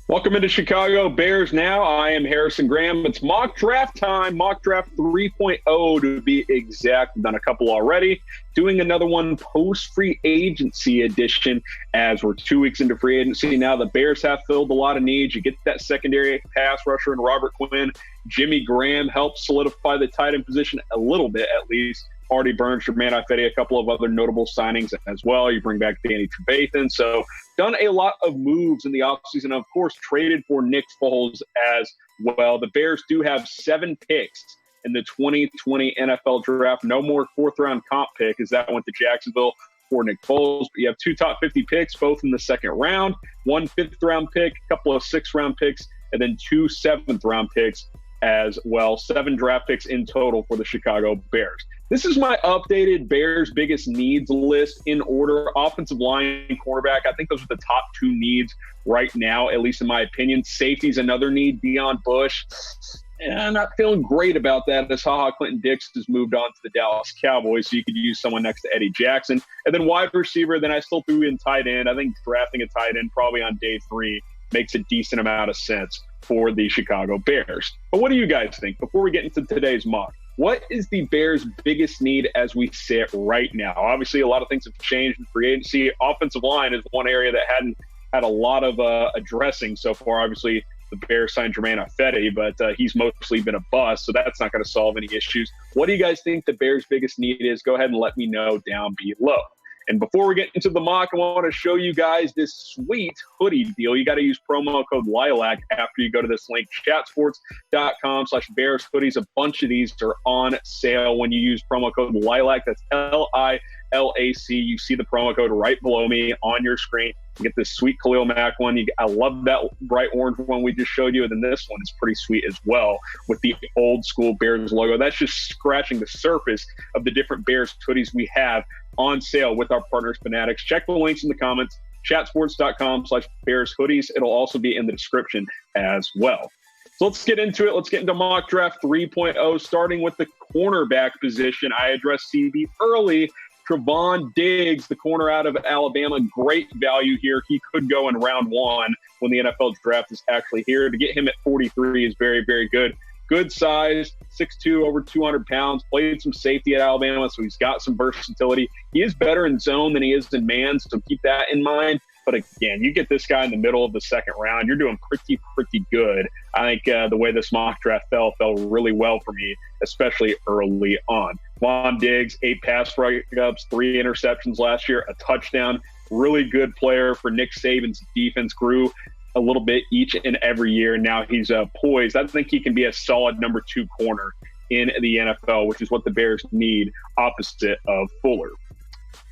Welcome into Chicago Bears Now. I am Harrison Graham. It's mock draft time, mock draft 3.0 to be exact. We've done a couple already. Doing another one post-free agency edition as we're 2 weeks into free agency. Now the Bears have filled a lot of needs. You get that secondary pass rusher in Robert Quinn. Jimmy Graham helps solidify the tight end position a little bit at least. Artie Burns, Jermaine Ifedi, a couple of other notable signings as well. You bring back Danny Trevathan. So done a lot of moves in the offseason. Of course, traded for Nick Foles as well. The Bears do have 7 picks in the 2020 NFL draft. No more fourth-round comp pick as that went to Jacksonville for Nick Foles. But you have 2 top 50 picks, both in the second round, 1 fifth-round pick, a couple of sixth-round picks, and then 2 seventh-round picks as well. 7 draft picks in total for the Chicago Bears. This is my updated Bears biggest needs list in order. Offensive line, cornerback. I think those are the top 2 needs right now, at least in my opinion. Safety's another need, Deion Bush. And I'm not feeling great about that as Clinton-Dix has moved on to the Dallas Cowboys, so you could use someone next to Eddie Jackson. And then wide receiver, then I still threw in tight end. I think drafting a tight end probably on day 3 makes a decent amount of sense for the Chicago Bears. But what do you guys think? Before we get into today's mock, what is the Bears' biggest need as we sit right now? Obviously, a lot of things have changed in free agency. Offensive line is one area that hadn't had a lot of addressing so far. Obviously, the Bears signed Jermaine Ifedi, but he's mostly been a bust, so that's not going to solve any issues. What do you guys think the Bears' biggest need is? Go ahead and let me know down below. And before we get into the mock, I want to show you guys this sweet hoodie deal. You got to use promo code LILAC after you go to this link, chatsports.com/Bears hoodies. A bunch of these are on sale when you use promo code LILAC. That's LILAC. You see the promo code right below me on your screen. You get this sweet Khalil Mack one. I love that bright orange one we just showed you. And then this one is pretty sweet as well with the old school Bears logo. That's just scratching the surface of the different Bears hoodies we have on sale with our partners, Fanatics. Check the links in the comments, chatsports.com/Bears hoodies. It'll also be in the description as well. So let's get into it. Let's get into mock draft 3.0, starting with the cornerback position. I addressed CB early. Trevon Diggs, the corner out of Alabama, great value here. He could go in round 1 when the NFL draft is actually here. To get him at 43 is very, very good. Good size, 6'2", over 200 pounds, played some safety at Alabama, so he's got some versatility. He is better in zone than he is in man, so keep that in mind. But again, you get this guy in the middle of the second round, you're doing pretty good. I think the way this mock draft fell really well for me, especially early on. Trevon Diggs, 8 pass breakups, 3 interceptions last year, a touchdown. Really good player for Nick Saban's defense. Grew a little bit each and every year. Now he's poised. I think he can be a solid number 2 corner in the NFL, which is what the Bears need opposite of Fuller.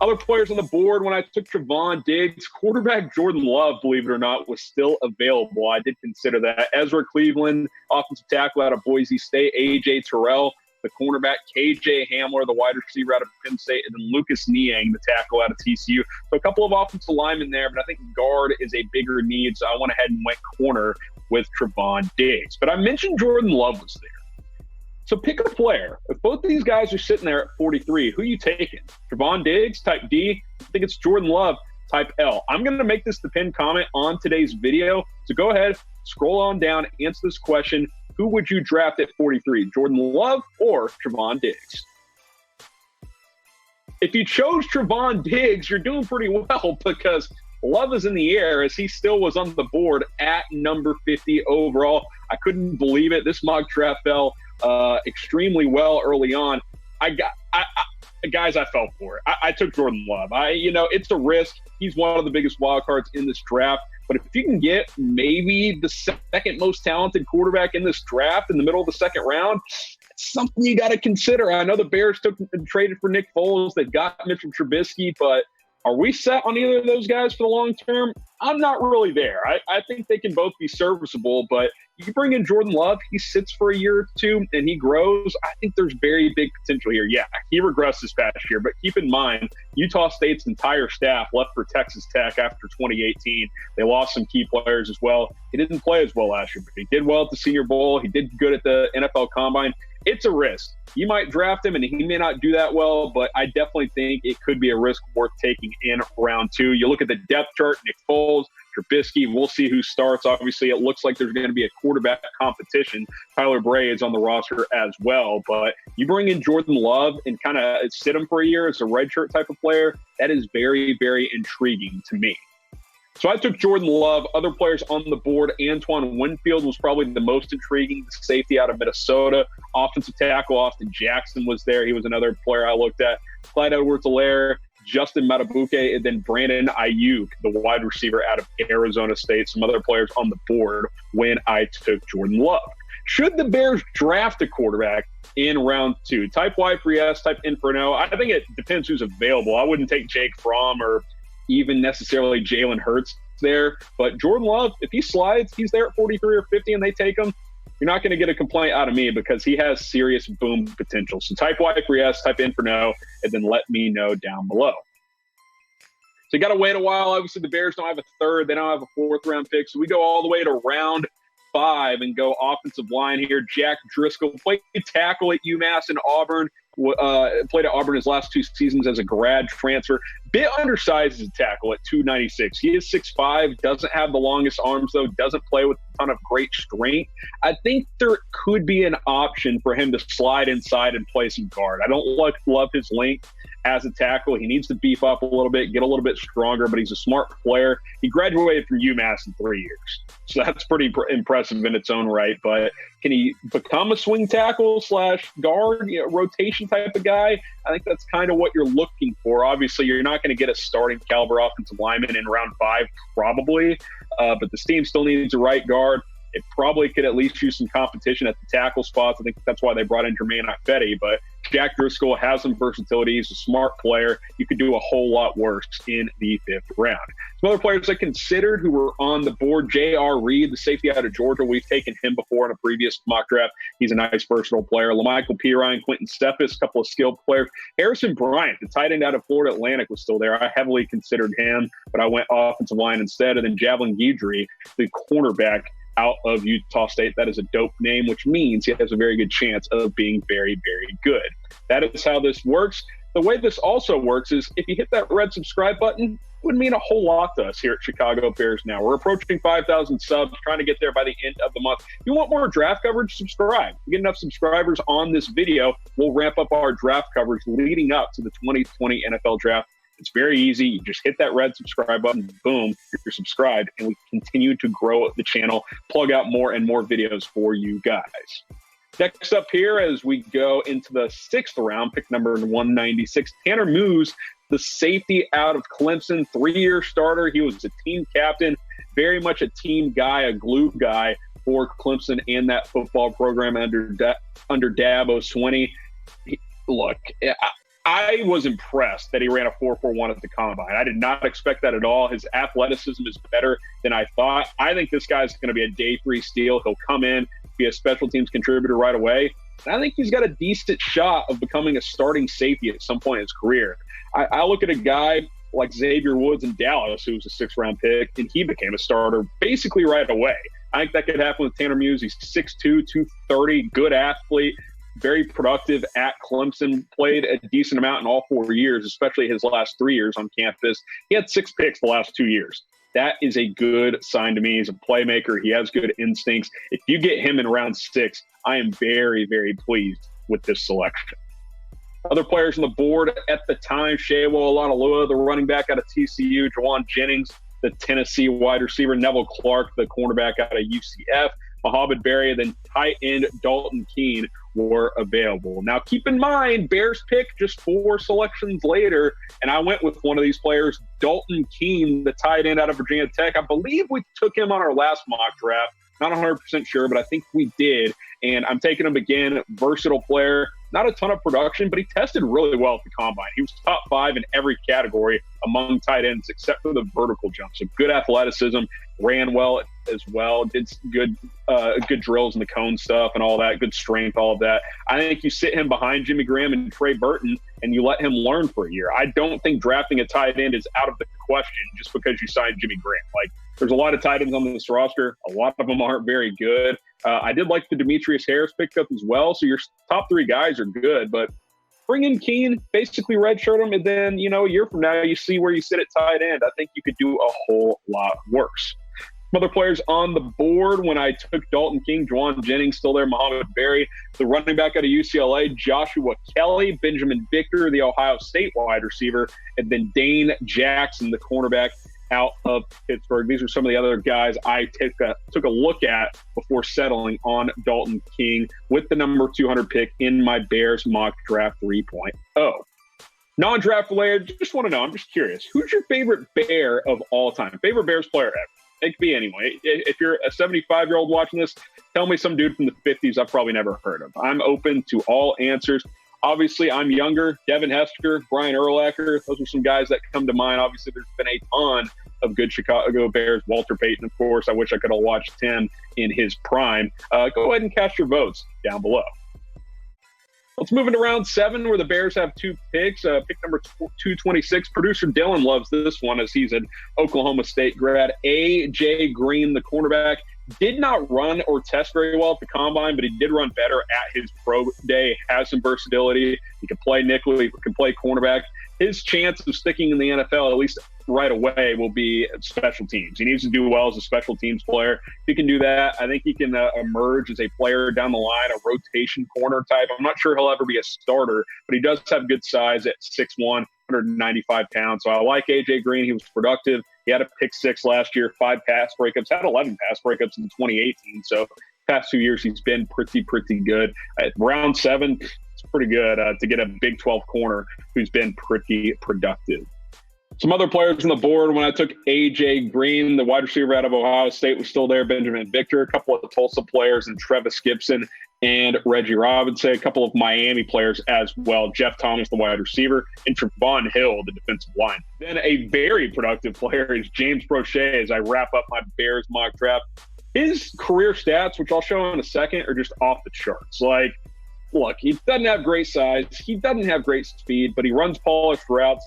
Other players on the board when I took Trevon Diggs, quarterback Jordan Love, believe it or not, was still available. I did consider that. Ezra Cleveland, offensive tackle out of Boise State, A.J. Terrell, the cornerback, K.J. Hamler, the wide receiver out of Penn State, and then Lucas Niang, the tackle out of TCU. So a couple of offensive linemen there, but I think guard is a bigger need, so I went ahead and went corner with Trevon Diggs. But I mentioned Jordan Love was there. So pick a player. If both these guys are sitting there at 43, who are you taking? Trevon Diggs, type D? I think it's Jordan Love, type L. I'm going to make this the pinned comment on today's video. So go ahead, scroll on down, answer this question. Who would you draft at 43, Jordan Love or Trevon Diggs? If you chose Trevon Diggs, you're doing pretty well because Love is in the air as he still was on the board at number 50 overall. I couldn't believe it. This mock draft fell extremely well early on. Guys, I fell for it. I took Jordan Love. It's a risk. He's one of the biggest wild cards in this draft. But if you can get maybe the second most talented quarterback in this draft in the middle of the second round, it's something you got to consider. I know the Bears took and traded for Nick Foles. They got Mitchell Trubisky, but are we set on either of those guys for the long term? I'm not really there. I think they can both be serviceable, but you bring in Jordan Love, he sits for a year or two, and he grows. I think there's very big potential here. Yeah, he regressed this past year, but keep in mind, Utah State's entire staff left for Texas Tech after 2018. They lost some key players as well. He didn't play as well last year, but he did well at the Senior Bowl. He did good at the NFL Combine. it's a risk. You might draft him, and he may not do that well, but I definitely think it could be a risk worth taking in round 2. You look at the depth chart, Nick Foles, Trubisky, we'll see who starts. Obviously, it looks like there's going to be a quarterback competition. Tyler Bray is on the roster as well, but you bring in Jordan Love and kind of sit him for a year as a redshirt type of player, that is very, very intriguing to me. So I took Jordan Love. Other players on the board, Antoine Winfield was probably the most intriguing, the safety out of Minnesota. Offensive tackle Austin Jackson was there. He was another player I looked at. Clyde Edwards-Helaire, Justin Matabuke, and then Brandon Ayuk, the wide receiver out of Arizona State. Some other players on the board when I took Jordan Love. Should the Bears draft a quarterback in round 2? Type Y for yes, type N for no. I think it depends who's available. I wouldn't take Jake Fromm or even necessarily Jalen Hurts there. But Jordan Love, if he slides, he's there at 43 or 50 and they take him, you're not going to get a complaint out of me because he has serious boom potential. So type Y for yes, type N for no, and then let me know down below. So you got to wait a while. Obviously, the Bears don't have a third. They don't have a 4th round pick. So we go all the way to round 5 and go offensive line here. Jack Driscoll played tackle at UMass and Auburn. Played at Auburn his last 2 seasons as a grad transfer. Bit undersized as a tackle at 296. He is 6'5", doesn't have the longest arms, though, doesn't play with a ton of great strength. I think there could be an option for him to slide inside and play some guard. I don't love his length as a tackle. He needs to beef up a little bit, get a little bit stronger, but he's a smart player. He graduated from UMass in 3 years, so that's pretty impressive in its own right. But can he become a swing tackle / guard, rotation type of guy? I think that's kind of what you're looking for. Obviously, you're not going to get a starting caliber offensive lineman in round 5, probably, but this team still needs a right guard. It probably could at least use some competition at the tackle spots. I think that's why they brought in Jermaine Ifedi. But Jack Driscoll has some versatility. He's a smart player. You could do a whole lot worse in the 5th round. Some other players I considered who were on the board, J.R. Reed, the safety out of Georgia. We've taken him before in a previous mock draft. He's a nice, versatile player. LaMichael Pirine, Quentin Steffes, a couple of skilled players. Harrison Bryant, the tight end out of Florida Atlantic, was still there. I heavily considered him, but I went offensive line instead. And then Javelin Guidry, the cornerback out of Utah State. That is a dope name, which means he has a very good chance of being very, very good. That is how this works. The way this also works is if you hit that red subscribe button, it would mean a whole lot to us here at Chicago Bears Now. We're approaching 5,000 subs, trying to get there by the end of the month. If you want more draft coverage, subscribe. If we get enough subscribers on this video, we'll ramp up our draft coverage leading up to the 2020 NFL Draft. It's very easy. You just hit that red subscribe button, boom, you're subscribed, and we continue to grow the channel, plug out more and more videos for you guys. Next up here, as we go into the 6th round, pick number 196, Tanner MUSE, the safety out of Clemson, 3-year starter. He was a team captain, very much a team guy, a glue guy for Clemson and that football program under Dabo Swinney. Look, I was impressed that he ran a 4.41 at the Combine. I did not expect that at all. His athleticism is better than I thought. I think this guy's going to be a day 3 steal. He'll come in, be a special teams contributor right away. And I think he's got a decent shot of becoming a starting safety at some point in his career. I look at a guy like Xavier Woods in Dallas, who was a 6th-round pick, and he became a starter basically right away. I think that could happen with Tanner MUSE. He's 6'2", 230, good athlete. Very productive at Clemson, played a decent amount in all 4 years, especially his last 3 years on campus. He had 6 picks the last 2 years. That is a good sign to me. He's a playmaker. He has good instincts. If you get him in round 6, I am very, very pleased with this selection. Other players on the board at the time, Shewa Olalaloa, the running back out of TCU, Jawan Jennings, the Tennessee wide receiver, Neville Clark, the cornerback out of UCF, Mohamed Barry, then tight end Dalton Keene were available. Now, keep in mind, Bears pick just 4 selections later, and I went with one of these players, Dalton Keene, the tight end out of Virginia Tech. I believe we took him on our last mock draft. Not 100% sure, but I think we did. And I'm taking him again, versatile player. Not a ton of production, but he tested really well at the Combine. He was top 5 in every category among tight ends except for the vertical jump. So good athleticism, ran well as well, did good drills in the cone stuff and all that, good strength, all of that. I think you sit him behind Jimmy Graham and Trey Burton and you let him learn for a year. I don't think drafting a tight end is out of the question just because you signed Jimmy Graham. Like, There's a lot of tight ends on this roster. A lot of them aren't very good. I did like the Demetrius Harris pickup as well. So your top three guys are good, but bring in Keene, basically redshirt him, and then, a year from now, you see where you sit at tight end. I think you could do a whole lot worse. Some other players on the board when I took Dalton King, Juwan Jennings still there, Muhammad Berry, the running back out of UCLA, Joshua Kelly, Benjamin Victor, the Ohio State wide receiver, and then Dane Jackson, the cornerback out of Pittsburgh. These are some of the other guys I took a look at before settling on Dalton King with the number 200 pick in my Bears mock draft 3.0. Non-draft related, just want to know, I'm just curious, who's your favorite Bear of all time? Favorite Bears player ever? It could be anyone. If you're a 75-year-old watching this, tell me some dude from the 50s I've probably never heard of. I'm open to all answers. Obviously, I'm younger. Devin Hester, Brian Urlacher, those are some guys that come to mind. Obviously, there's been a ton of good Chicago Bears. Walter Payton, of course. I wish I could have watched him in his prime. Go ahead and cast your votes down below. Let's move into round 7 where the Bears have 2 picks. Pick number 226. Producer Dylan loves this one as he's an Oklahoma State grad. A.J. Green, the cornerback, did not run or test very well at the combine, but he did run better at his pro day. Has some versatility. He can play nickel. He can play cornerback. His chance of sticking in the NFL, at least right away, will be special teams. He needs to do well as a special teams player. If he can do that, I think he can emerge as a player down the line, a rotation corner type. I'm not sure he'll ever be a starter, but he does have good size at 6'1", 195 pounds. So I like A.J. Green. He was productive. He had a pick 6 last year, 5 pass breakups, had 11 pass breakups in 2018. So past 2 years, he's been pretty good. At round 7, it's pretty good to get a Big 12 corner who's been pretty productive. Some other players on the board when I took A.J. Green, the wide receiver out of Ohio State, was still there. Benjamin Victor, a couple of Tulsa players, and Trevis Gibson and Reggie Robinson, a couple of Miami players as well. Jeff Thomas, the wide receiver, and Trevon Hill, the defensive line. Then a very productive player is James Proche as I wrap up my Bears mock draft. His career stats, which I'll show in a second, are just off the charts. Like, look, he doesn't have great size. He doesn't have great speed, but he runs polished routes.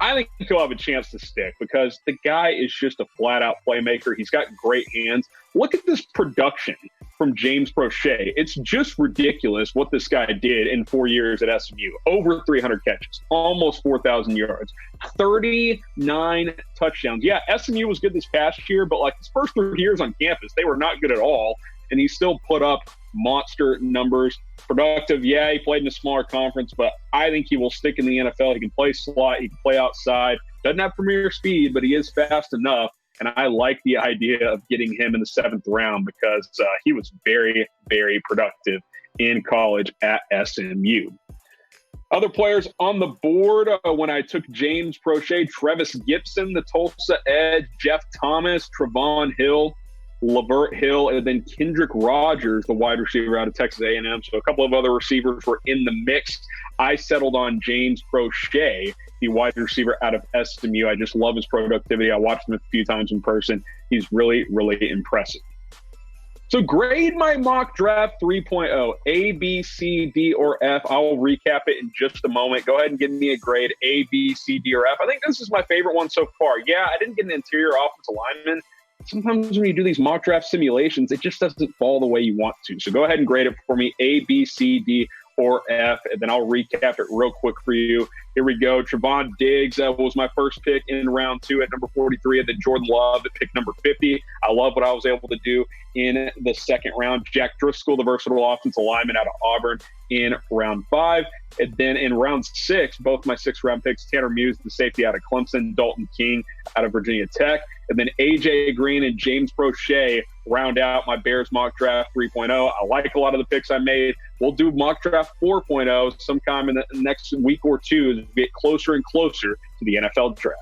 I think he'll have a chance to stick because the guy is just a flat-out playmaker. He's got great hands. Look at this production from James Proche. It's just ridiculous what this guy did in 4 years at SMU. Over 300 catches, almost 4,000 yards, 39 touchdowns. Yeah, SMU was good this past year, but like his first 3 years on campus, they were not good at all, and he still put up monster numbers. Productive, yeah, he played in a smaller conference, but I think he will stick in the NFL. He can play slot, he can play outside. Doesn't have premier speed, but he is fast enough. And I like the idea of getting him in the 7th round because he was very, very productive in college at SMU. Other players on the board when I took James Proche, Trevis Gibson, the Tulsa edge, Jeff Thomas, Trevon Hill, Lavert Hill, and then Kendrick Rogers, the wide receiver out of Texas A&M. So a couple of other receivers were in the mix. I settled on James Proche, the wide receiver out of SMU. I just love his productivity. I watched him a few times in person. He's really, really impressive. So grade my mock draft 3.0, A, B, C, D, or F. I'll recap it in just a moment. Go ahead and give me a grade, A, B, C, D, or F. I think this is my favorite one so far. Yeah, I didn't get an interior offensive lineman. Sometimes when you do these mock draft simulations, it just doesn't fall the way you want to. So go ahead and grade it for me, A, B, C, D, or F, and then I'll recap it real quick for you. Here we go. Trevon Diggs was my first pick in round 2 at number 43, and then Jordan Love at pick number 50. I love what I was able to do in the 2nd round. Jack Driscoll, the versatile offensive lineman out of Auburn, in round 5. And then in round 6, both my 6th round picks, Tanner Muse, the safety out of Clemson, Dalton King out of Virginia Tech, and then A.J. Green and James Proche round out my Bears mock draft 3.0. I like a lot of the picks I made. We'll do mock draft 4.0 sometime in the next week or two as we get closer and closer to the NFL draft.